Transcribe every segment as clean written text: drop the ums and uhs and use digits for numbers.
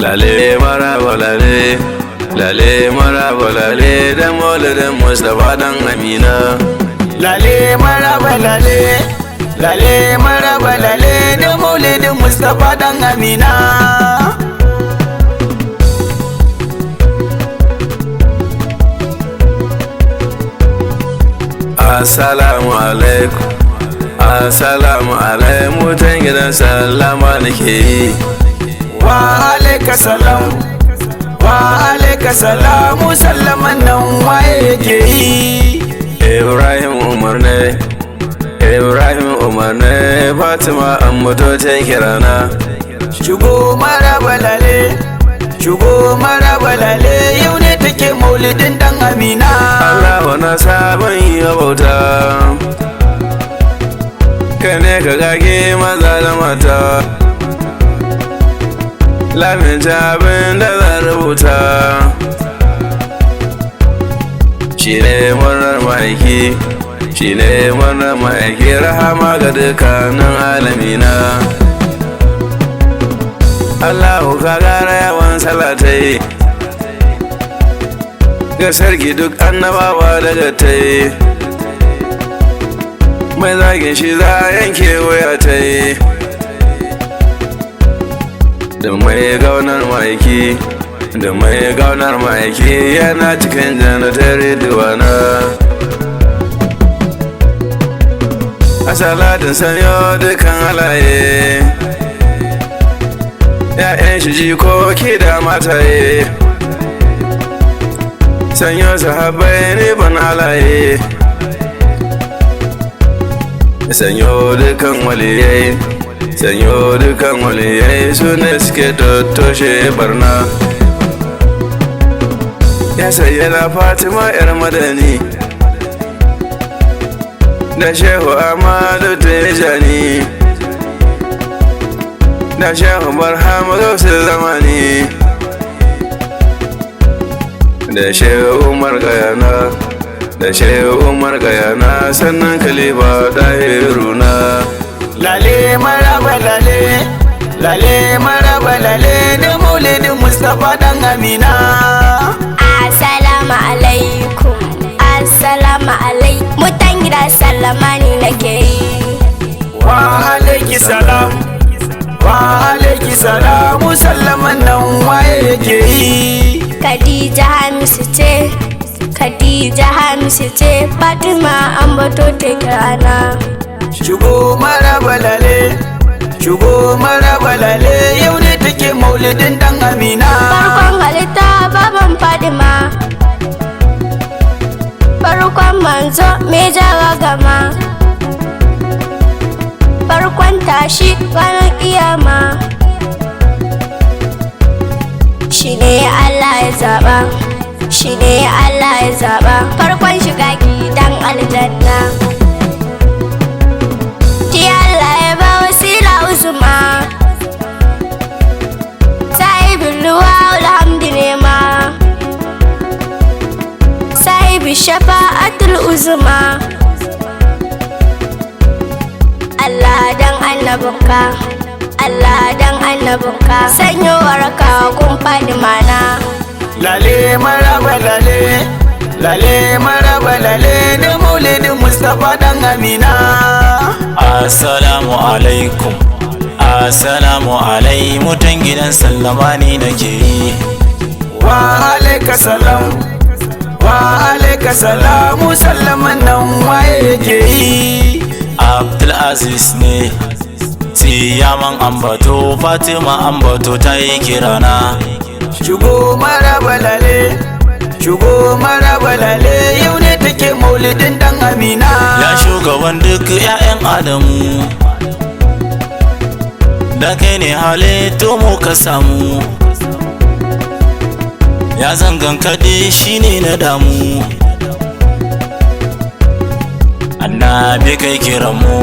Lale maraba lale, lale maraba lale da maulidin Mustapha dan Amina. Lale maraba lale, lale maraba lale da maulidin Mustapha dan Amina. Assalamu alaikum, assalamu alaikum, mutan gidan sallama nake yi. Wa alaika salam, wa alaika salamu, sallaman nan waye yake yi? Ibrahim Umar ne, Ibrahim Umar ne, Fatima an mutu ta kirana. Shigo maraba lale, shigo maraba lale, yau ne take maulidin dan Amina. Allah na sabon yi bauta, ka ne ka gage maza da mata, lamin abin da zan rubuta. Shi ne murnar ma'aiki, shi ne murnar ma'aiki, rahama ga dukkanin alamina. Allahu ka gara yawan salatai ga sarki duk annabawa daga ta yi, mai zagin shi za a yanke waya ta yi. Da mai gaunar ma'aiki, da mai gaunar ma'aiki yana cikin jannatar duwana. A salatin sanyo dukan halaye, ‘ya'yan shi jikoki da mataye, sanyo sahabbai ne ban halaye, sanyo dukan waliyai, sanyo dukan waliyai su ne suke tattoshe barna. Ya sayyada Fatima ‘yar madani da Shehu Ahmadu Tijani da Shehu Barhama Gausul Zamani da Shehu Umar Gayana, da Shehu Umar Gayana, sannan Khalifa Dahiruna. Lale maraba lale, lale maraba lale da maulidin Mustapha dan Amina. Assalamu alaikum, assalamu alaikum, mutan gida sallama ne nake yi. Wa alaiki salam, wa alaiki salamu, sallaman nan waye yake yi? Khadija Hamisu ce, Khadija Hamisu ce, Fatima an bato ta kirana. Shigo maraba lale, shigo maraba lale, yau ne take maulidin dan Amina. Farkon halitta baban Fadima, farkon manzo me jawa gama, farkon tashi ranar kiyama. Shi ne Allah ya zaba, shi ne Allah ya zaba, farkon shiga gidan aljanna. Ki Allah ya ba wasila uzuma, sahibin ruwa alhamdulillah, sahibin shafa'atul uzuma. Allah dan annabinka, Allah dan annabinka, sanyo waraka kun Fadima na. Lale maraba lale, lale maraba lale da maulidin Mustapha dan Amina. Assalamu alaikum, assalamu alaikum, mutan gidan sallama ne nake yi. Wa alaika salam, wa alaika salamu, sallaman nan waye yake yi? Abdulaziz ne, Siyaman ambato, Fatima ambato ta yi kirana. Shigo maraba lale, shigo maraba lale, yau ne take maulidin dan Amina. Ya shugaban duk 'ya'yan Adamu, da kai ne halittu muka samu. Ya zangan kaɗe shi ne na damu. Annabi kai kiran mu,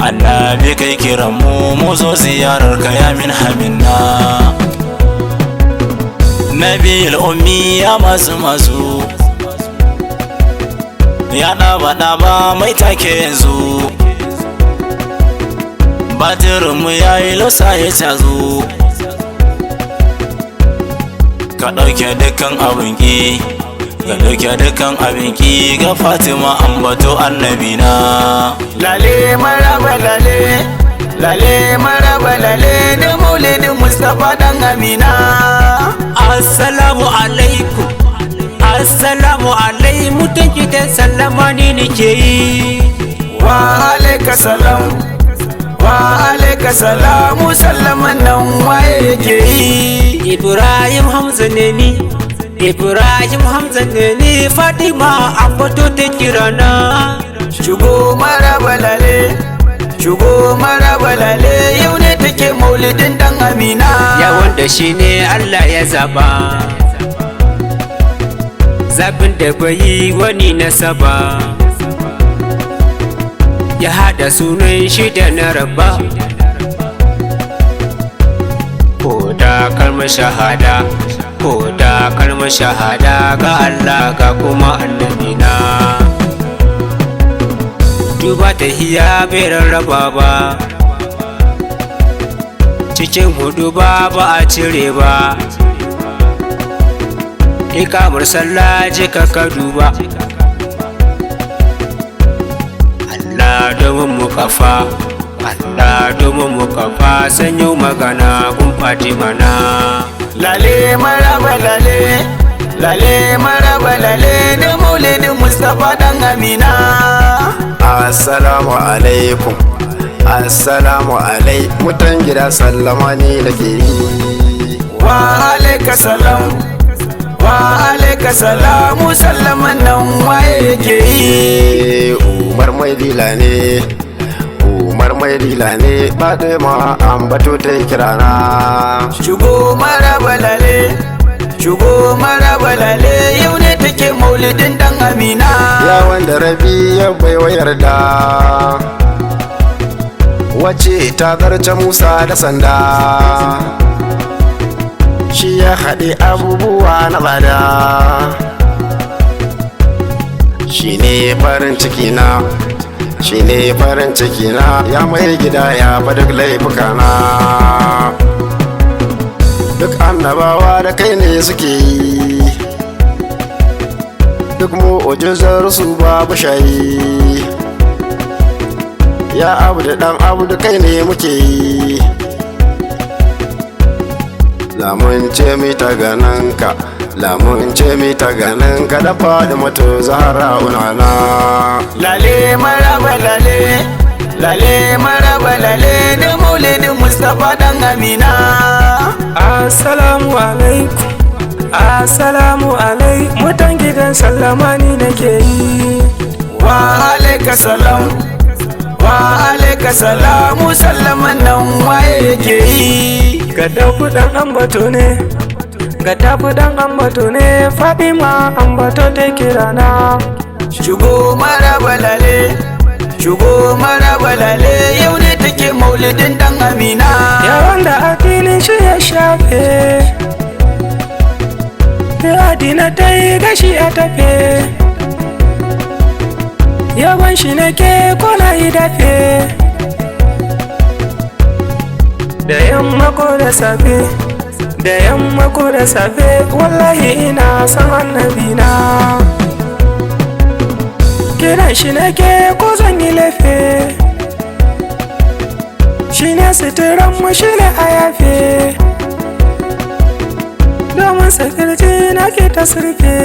annabi kai kiran mu, mu zo ziyarar ka ya min hamina. Nabil ummi ya mazu ya ɗaba mai take yanzu. Batirinmu ya yi losa ya tazo, ka ɗauke dukkan abin ki, ka ɗauke dukkan abin ki ga Fatima ambato annabina. Lale maraba lale, lale maraba lale da maulidin Mustapha dan Amina. Assalamu alaikum, assalamu alaikum, mutan gidan sallama ne nake yi. Wa alaika salam, wa alaika salamu, sallaman nan waye yake yi? Ibrahim Hamza ne ni, Ibrahim Hamza ne ni, Fadima ambato ta kirana. Shugo maraba lale, shugo maraba lale, yau ne take maulidin dan Amina. Ya wanda shi ne Allah ya zaba, zabin da bai yi wani nasaba, ya haɗa sunan shi da na rabba. Ko da kalmar shahada, ko da kalmar shahada ga Allah ga kuma annabina. Duba ta hiya bai rarraba ba, cikin hudu ba a cire ba. Ikamar sallah je ka duba, Allah domin mu kafa, Allah domin mu kafa, sanyo magana kun Fatima na. Lale maraba lale, lale maraba lale da maulidin Mustapha dan Amina. Assalamu alaikum, assalamu alaikum, mutan gida sallama ne nake yi. Wa alaika salam, wa alaika salamu, sallaman nan waye yake yi? Umar mai dila ne, Umar mai dila ne, Fadima ambato ta kirana. Shugo maraba lale, shugo maraba lale, yau ne take maulidin dan Amina. Ya wanda rabi ya baiwa yarda, wace ta zarce Musa da sanda, shi ya haɗe abubuwa na bada. Shi ne farin ciki na, shi ne farin ciki na, ya mai gida ya fa duk laifukana. Duk annabawa da kai ne suke yi, duk mu'ujizar su babu shayi. Ya abu da ɗan abu da kai ne muke yi, lamun ce mi ta gananka, lamun ce mi ta gananka da Fadima to Zahra unana. Lale maraba lale, lale maraba lale da maulidin Mustapha dan Amina. Assalamu alaikum, assalamu alaikum, mutan gidan sallama ni nake yi. Wa alaika salam, wa alaika salamu, sallaman nan waye yake yi? Ga dafu dan ambato ne, ga dafu dan ambato ne, Fadima ambato ta kirana. Shugo maraba lale, shugo maraba lale, yau ne take maulidin dan Amina. Ya wanda addinin shi ya shafe, ya addina ta yi gashi a tafe, yawan shi nake kona yi dafe, da yamma ko da safe, da yamma ko da safe, wallahi ina san annabina. Kiran shi nake ko zan yi laife, shi ne suturan mu shi ne a yafe, domin sakirji nake ta surfe.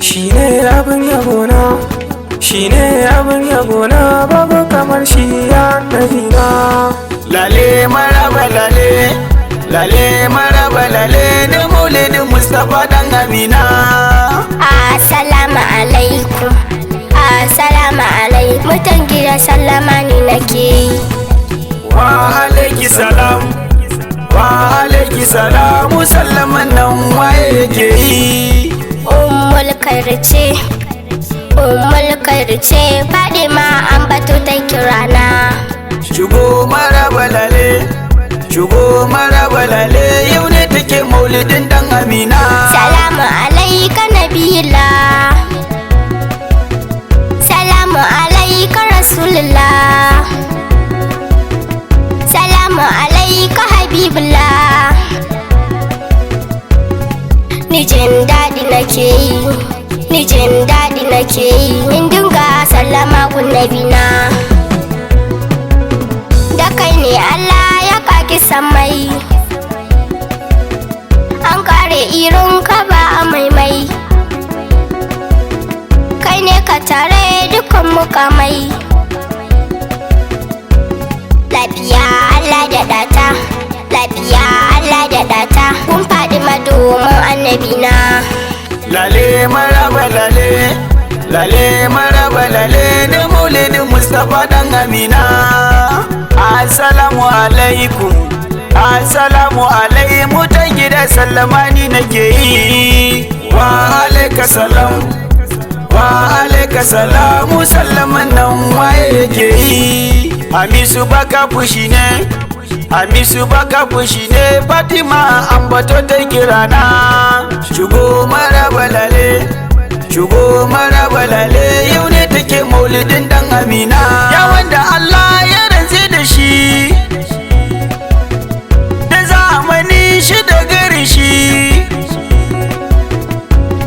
Shi ne abin yabona, shi ne abin yabona, babu kamar shi ya nabina. Lale maraba lale, lale maraba lale da maulidin Mustapha dan Amina. Assalamu alaikum, assalamu alaikum, mutan gidan sallama ne nake yi. Wa alaiki salam, wa alaiki salamu, sallaman nan waye yake yi? Ummul karce, ummul karce, Fadima ambato ta kirana. Shugo maraba lale, shugo maraba lale, yau ne take maulidin dan Amina. Salamu alaika nabila, salamu alaika rasulullah, salamu alaika habibullah. ni jin daɗi nake yi, ni jin daɗi nake yi, in dinga sallama gun nabina. Da kai ne Allah ya kaki samai, an kare irin ka ba a maimai, kai ne ka tare dukkan mukamai. Lafiya Allah da data, lafiya Allah da data, kun faɗi madomin annabina. Lale maraba lale, lale maraba lale, da maulidin Mustapha dan Amina. Assalamu alaikum, assalamu alaikum, ta gida sallamani nake yi. Wa alaika salam, wa alaika salamu, sallaman nan waye yake yi. Hamisu baka fushi ne, Hamisu baka fushi ne, Fadima ambato ta kirana. Shugo maraba lale, shugo maraba lale, yau ne take maulidin dan Amina. Ya wanda Allah ya rantse da shi, da zamani shi da garin shi,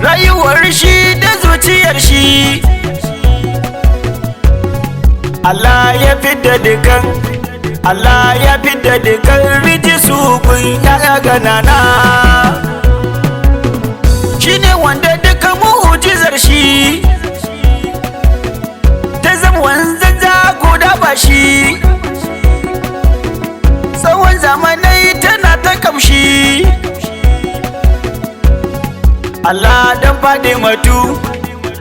rayuwar shi da zuciyar shi. Allah ya fidda dukan, Allah ya fidda dukan rijisu kun ya ganana. Shi ne wanda duka mu'ujizar shi ta zama wanzan guda ba shi, tsawon zamanai tana ta kamshi. Allah dan Fadimatu,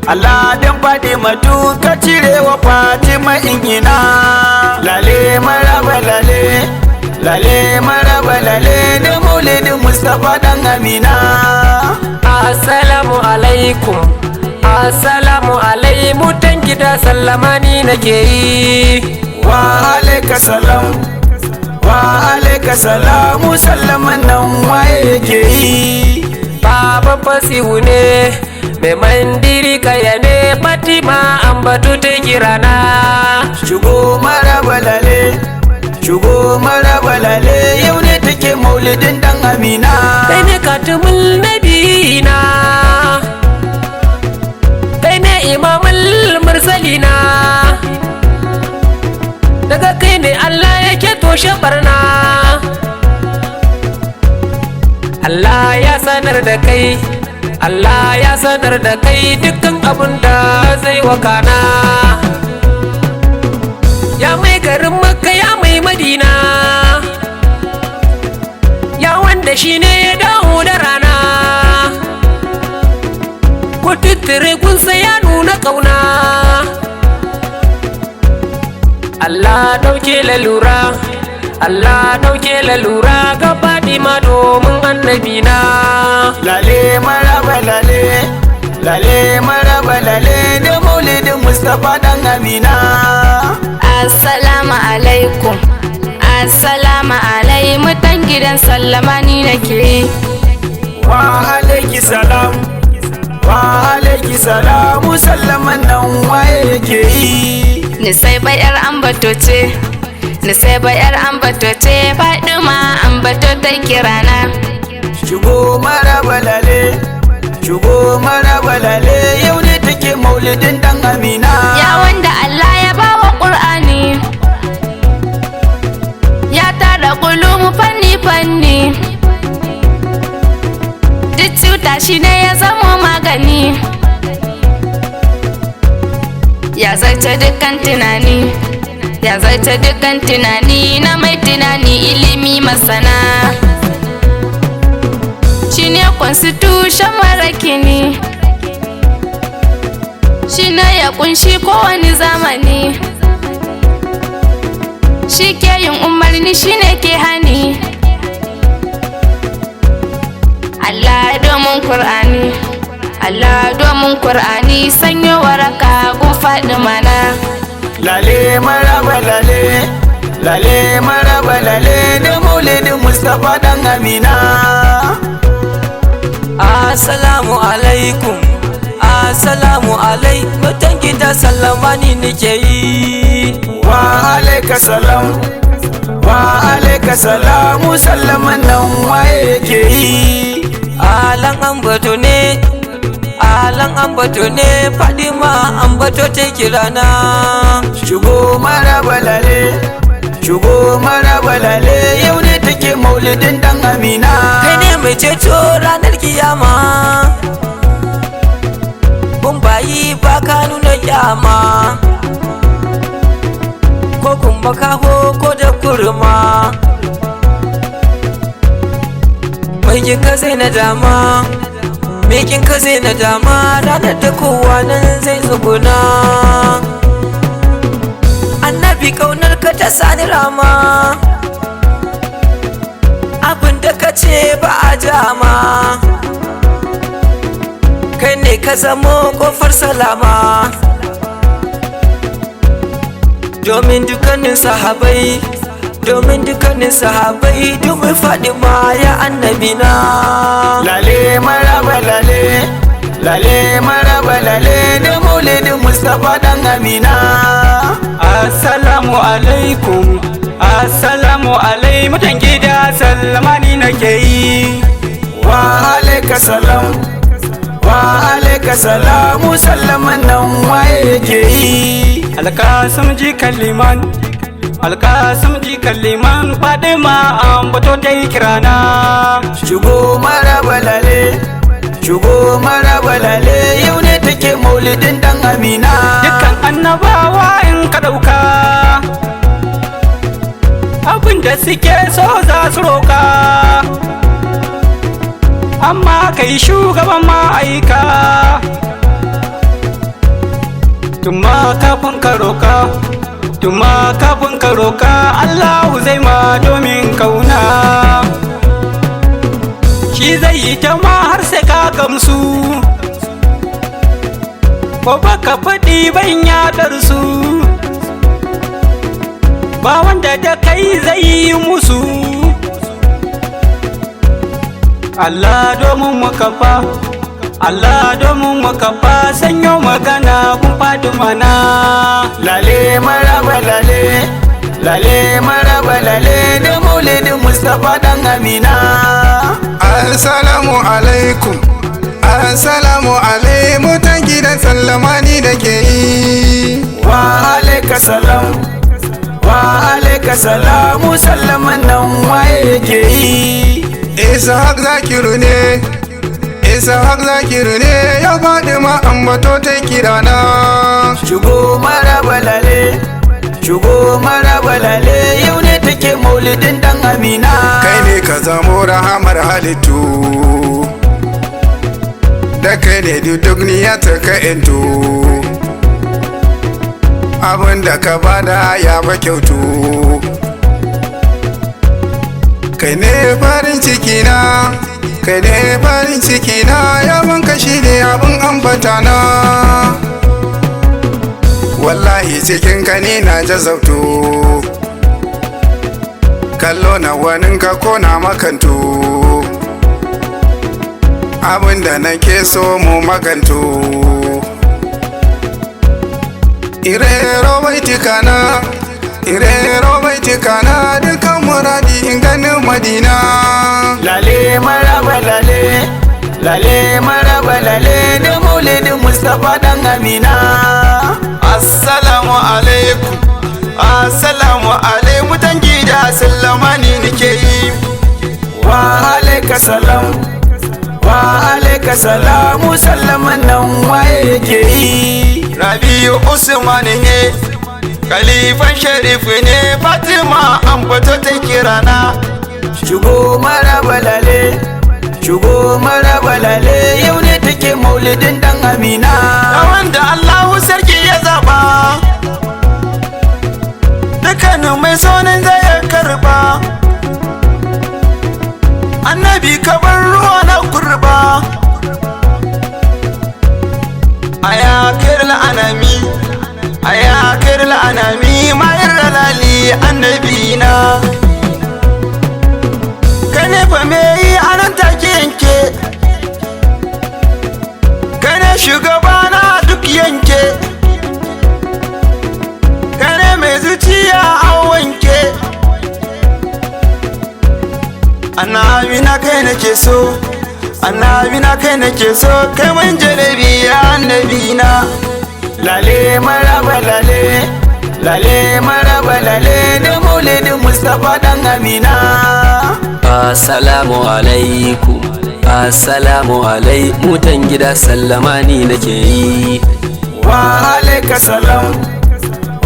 Allah dan Fadimatu, ka cire wa Fatima ingina. Lale maraba lale, lale maraba lale, da maulidin Mustapha dan Amina. Assalamu alaikum, assalamu alaikum, tan gida sallamani nake yi. Wa alaika salam, wa alaika salamu, sallaman nan waye yake yi. Baba fasihu ne, mai mandiri kaya ne, Fatima ambatu ta kirana. Shugo maraba lale, shugo maraba lale, yau ne take maulidin dan Amina. Kai ne katumul nabina, kai ne imamul mursalina, daga kai ne Allah yake toshe barna. Allah ya sanar da kai, Allah ya sanar da kai dukkan abun da zai wakana. Ya mai garin Makka, ya mai Madina, ya wanda shi ne ya dawo da rana, ku tuttire kunsa ya nuna ƙauna. Allah ɗauke lalura, Allah ɗauke lalura ga Fadima domin annabina. Lale maraba lale, lale maraba lale, da maulidin Mustapha dan Amina. Assalamu alaikum, assalamu alaikum, tan gidan sallamani nake yi. Wa alaiki salam, wa alaiki salamu, sallaman nan waye yake yi. Ni sai bayar ambato ce, ni sai bayar ambato ce, Fadima ambato ta kirana. Shugo maraba lale, shugo maraba lale, yau ne take maulidin dan Amina. Ya wanda Allah ya bawa Qur'ani, ya tara kulumu fanni fanni, duk cuta shi ne ya zama magani. Ya zarce dukkan tunani, ya zarce dukkan tunani, na mai tunani ilimi masana. Shi ne constitution marakini, shi ne ya kunshi kowane zamani, shi ke yin umarni, shi ne ke hani. Allah domin Kur'ani, Allah domin Kur'ani, sanyo waraka gun Fadima na. Lale maraba lale, lale maraba lale, da maulidin Mustapha dan Amina. Assalamu alaikum, assalamu alaikum, tan gida sallamani nake yi. Wa alaika salam, wa alaika salamu, sallaman nan waye yake yi. alan ambato ne, alan ambato ne, Fadima ambato ta kirana. Shigo maraba lale, shigo maraba lale, yau ne take maulidin dan Amina. Kai ne mai ceto ranar kiyama, kun bayi ba ka nuna kyama, ko kuma kaho ko da kurma. Maikin ka sai na dama, mekin ka sai na dama, ranar da kowa nan zai tsuguna. Annabi kaunar ka ta sani rama, abin da ka ce ba a jama. Kai ne ka zamo kofar salama, domin dukkanin sahabai, domin dukkanin sahabai, domin Fadima ya annabina. Lale maraba lale, lale maraba lale, da maulidin Mustapha dan Amina. Assalamu alaikum, assalamu alaikum, mutan gida sallamani nake yi. Wa alaika salam, wa alaika salamu, sallaman nan waye yake yi. Alkasim ji kaliman, alkasim ji kaliman, Fadima ambato ta yi kirana. Shigo maraba lale, shigo maraba lale, yau ne take maulidin dan Amina. Dukkan annabawa in ka ɗauka, abinda suke so za su roka, amma kai shugaban ma'aika. Tuma kafin ka roka, tuma kafin ka roka, Allahu zai ma domin kauna. Shi zai yi ta ma har sai ka gamsu, ko baka faɗi ban yaɗar su, ba wanda da kai zai yi musu. Allah domin makafa, Allah domin makafa, sanyo magana kun Fadima na. Lale maraba lale, lale maraba lale, da maulidin Mustapha dan Amina. Assalamu alaikum, assalamu alaikum, mutan gidan sallamani da ke yi. Wa alaika salam, wa alaika salamu, sallaman nan waye yake yi. Ishaq Zakiru ne, Ishaq Zakiru ne, ya Fadima ambato ta kirana. Shigo maraba lale, shigo maraba lale, yau ne take maulidin dan Amina. Kai ne ka zamo rahamar halittu, da kai ne duk niyya ta ka into, abinda ka bada ya ba kyautu. Kai ne farin ciki na, kai ne farin ciki na, yaban ka shi ne abin ambata na. Wallahi cikin ka ne na jazabtu, kallo na wanin ka ko na makantu, abinda nake so mu magantu. Irero baitikana, irero baitikana, dukan muradi in ganin Madina. Lale maraba lale, lale maraba lale, da maulidin Mustapha dan Amina. Assalamu alaikum, assalamu alaikum, mutan gida sallamani nake yi. Wa alaika salam, wa alaika salamu, sallaman nan waye yake yi. Rabi'u Usman ne, Khalifan Sharif ne, Fatima ambato ta kirana. Shigo maraba lale, shigo maraba lale, yau ne take maulidin dan Amina. Da wanda Allahu sarki ya zaba, dukkanin mai sonin zai karba. Annabi kabar ruwa na kurba, aya kirl anami, aya kirl anami, mayar lalali annabi na. Kane fa me yi anan take yanke, kane shugabana duk yanke, kane mai zuciya a wanke. Annabi na kai nake so, annabi na kai nake so kai mun jarabi ya annabi na. Lale maraba lale, lale maraba lale da maulidin Mustapha dan Amina. Assalamu alaikum, assalamu alaikum, mutan gida sallama ni nake yi. Wa alaika salam,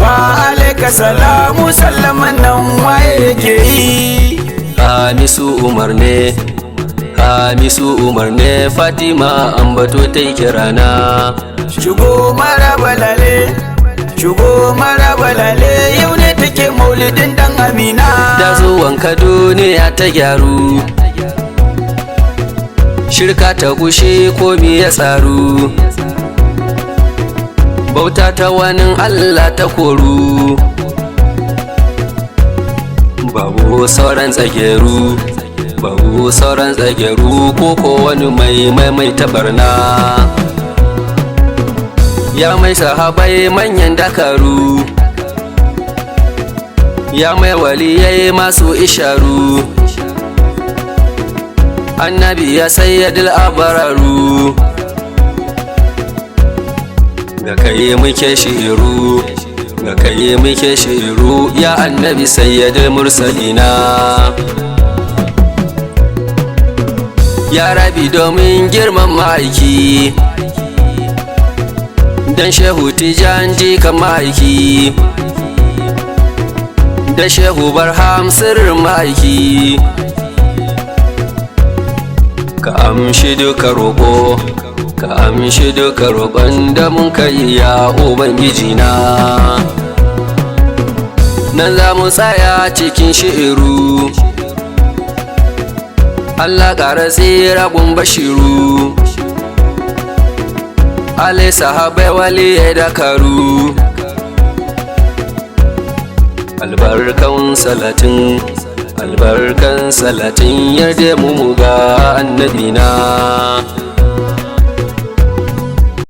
wa alaika salamu, sallaman nan waye yake yi. Hamisu Umar ne, Hamisu Umar ne, Fadima ambato ta yi kirana. Shigo maraba lale, shigo maraba lale, yau ne take maulidin dan Amina. Da zuwan ka duniya ta gyaru, shirka ta gushe komi ya tsaru, bauta ta wani Allah ta koru, babu sauran tsageru, babu sauran tsageru ko wani mai tabarna. Ya mai sahabai manyan dakaru, ya mai waliyai masu isharu, annabi ya sayyadil abararu, ga kai muke shiru, ga kai muke shiru, ya annabi sayyadil mursalina. Ya rabi domin girman ma'aiki, dan shehu tijan jikan ma'aiki, da shehu barham sirrin ma'aiki. Ka amshi duka roƙo, ka amshi duka roƙon da mun kai ya ubangiji na. Nan za mu tsaya cikin shi'iru, Allah ƙara tsira gun bashiru, alai sahabai waliyai dakaru. Albarkan salatin yarda mu ga annabina.